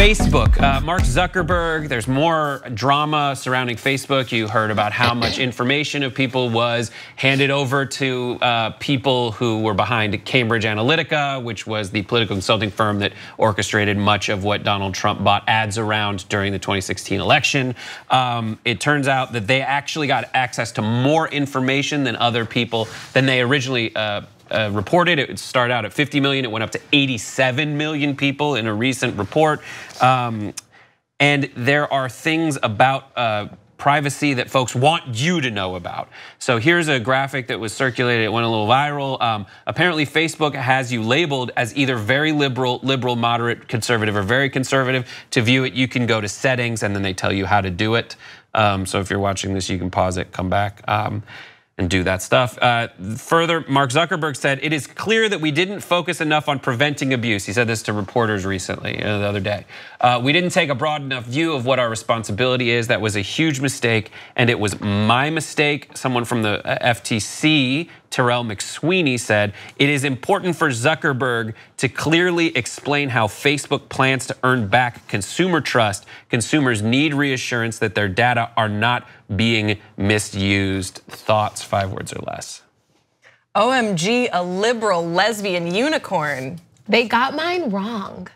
Facebook, Mark Zuckerberg, there's more drama surrounding Facebook. You heard about how much information of people was handed over to people who were behind Cambridge Analytica, which was the political consulting firm that orchestrated much of what Donald Trump bought ads around during the 2016 election. It turns out that they actually got access to more information than other people than they originally reported. It started out at 50 million, it went up to 87 million people in a recent report. And there are things about privacy that folks want you to know about. So here's a graphic that was circulated, it went a little viral. Apparently Facebook has you labeled as either very liberal, moderate, conservative, or very conservative. To view it, you can go to settings and then they tell you how to do it. So if you're watching this, you can pause it, come back, and do that stuff. Further, Mark Zuckerberg said, it is clear that we didn't focus enough on preventing abuse. He said this to reporters recently, the other day. We didn't take a broad enough view of what our responsibility is. That was a huge mistake, and it was my mistake. Someone from the FTC, Terrell McSweeney, said, it is important for Zuckerberg to clearly explain how Facebook plans to earn back consumer trust. Consumers need reassurance that their data are not being misused. Thoughts, 5 words or less. OMG, a liberal lesbian unicorn. They got mine wrong.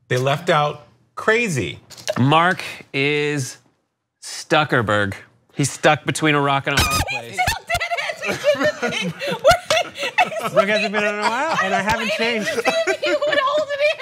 They left out crazy. Mark is Stuckerberg. He's stuck between a rock and a hard place. He still did it. He did the thing. Look, hasn't been in a while, and I haven't changed. He would hold it in.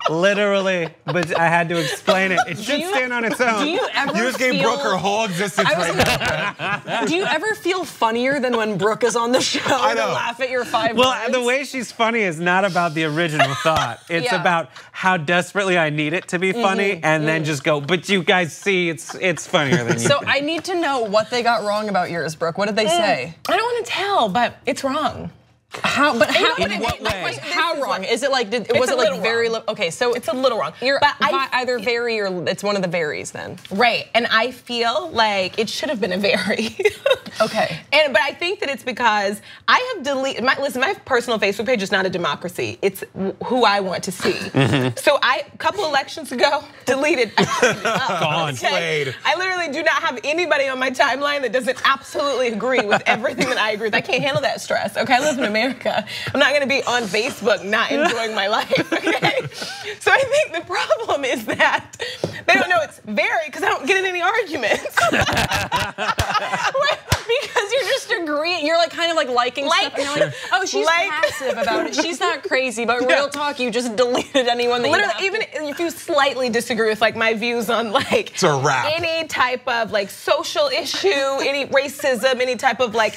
Literally, but I had to explain it. It should stand on its own. Do you ever You just gave Brooke her whole existence right now. Do you ever feel funnier than when Brooke is on the show I know. to laugh at your 5 Well, words? the way she's funny is not about the original thought. It's about how desperately I need it to be funny, and then just go, but you guys see, it's funnier than you So think. I need to know what they got wrong about yours, Brooke. What did they say? I don't want to tell, but it's wrong. How? But how? In what way? How wrong? Is it like? Was it like very? Okay, so It's a little wrong. But either very or it's one of the varies then. Right, and I feel like it should have been a vary. Okay. But I think that it's because I have deleted, listen, my personal Facebook page is not a democracy. It's who I want to see. So a couple elections ago, deleted. Gone. Played. I literally do not have anybody on my timeline that doesn't absolutely agree with everything that I agree with. I can't handle that stress, okay? I live in America. I'm not gonna be on Facebook not enjoying my life, okay? So I think the problem is that they don't know it's very, because I don't get in any arguments. Because you're just agreeing. You're like kind of like liking stuff. And you're like, oh, she's passive about it. She's not crazy, but real talk, you just deleted anyone that literally, you even if you slightly disagree with like my views on like It's a wrap. any type of like social issue, any racism, any type of like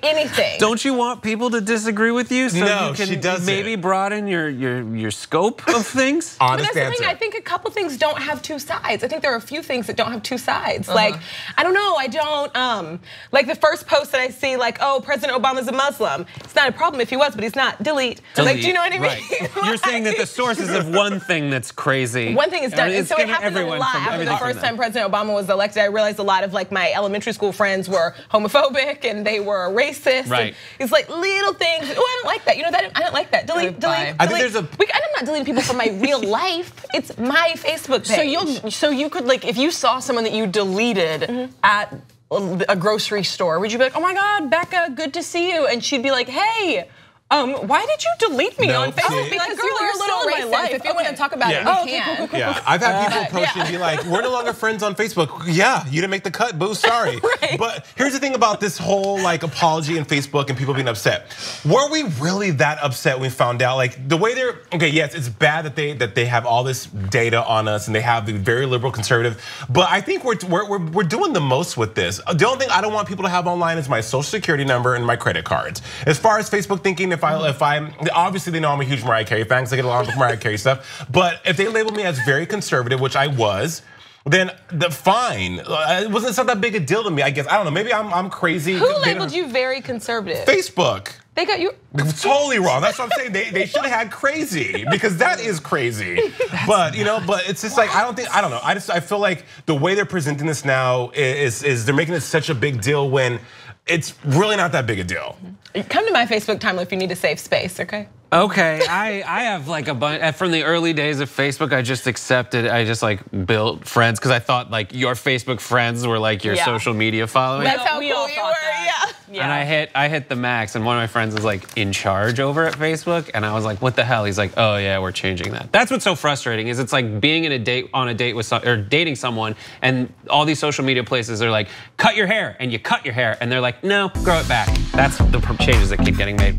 anything. Don't you want people to disagree with you so No, you she can doesn't. maybe broaden your scope of things? But Honest that's the answer. thing, I think a couple things don't have two sides. I think there are a few things that don't have two sides. Like, I don't know, I don't, like the first post that I see like, oh, President Obama's a Muslim. It's not a problem if he was, but he's not, delete. Like, do you know what I mean? Right. You're saying that the sources of one thing that's crazy. One thing is done, and It's so it gonna- happens a everyone lot. from After the everything from first that. time President Obama was elected, I realized a lot of like my elementary school friends were homophobic and they were racist. Right. And it's like little things. Oh, I don't like that. You know that? I don't like that. Delete. Bye. I think there's a- I'm not deleting people from my real life. It's my Facebook page. So you could like if you saw someone that you deleted at a grocery store, would you be like, oh my God, Becca, good to see you? And she'd be like, hey, why did you delete me No, on Facebook? see- Because Girl, you were you're still in my racist. life. If you want to talk about it, Yeah. we can. Yeah, I've had people approach me and be like, we're no longer friends on Facebook. Yeah, you didn't make the cut, boo, sorry. But here's the thing about this whole like apology in Facebook and people being upset. Were we really that upset when we found out? Like the way they're, okay, yes, it's bad that they have all this data on us and they have the very liberal conservative, but I think we're doing the most with this. The only thing I don't want people to have online is my social security number and my credit cards. As far as Facebook thinking, if I'm obviously they know I'm a huge Mariah Carey fan because I get along with Mariah Carey stuff. But if they label me as very conservative, which I was, then fine. It's not that big a deal to me, I guess. I don't know, maybe I'm crazy. Who labeled you very conservative? Facebook. They got you. Totally wrong. That's what I'm saying. They should have had crazy because that is crazy. But it's just like I don't know. I feel like the way they're presenting this now is they're making it such a big deal when it's really not that big a deal. Come to my Facebook timeline if you need a safe space, okay? Okay, I have like a bunch from the early days of Facebook. I just accepted. I just like built friends because I thought like your Facebook friends were like your social media following. That's how We all cool you thought were. that. Yeah. And I hit the max, and one of my friends is like in charge over at Facebook, and I was like, "What the hell?" He's like, "Oh yeah, we're changing that." That's what's so frustrating is it's like being on a date with or dating someone, and all these social media places are like, "Cut your hair," and you cut your hair, and they're like, "No, grow it back." That's the changes that keep getting made.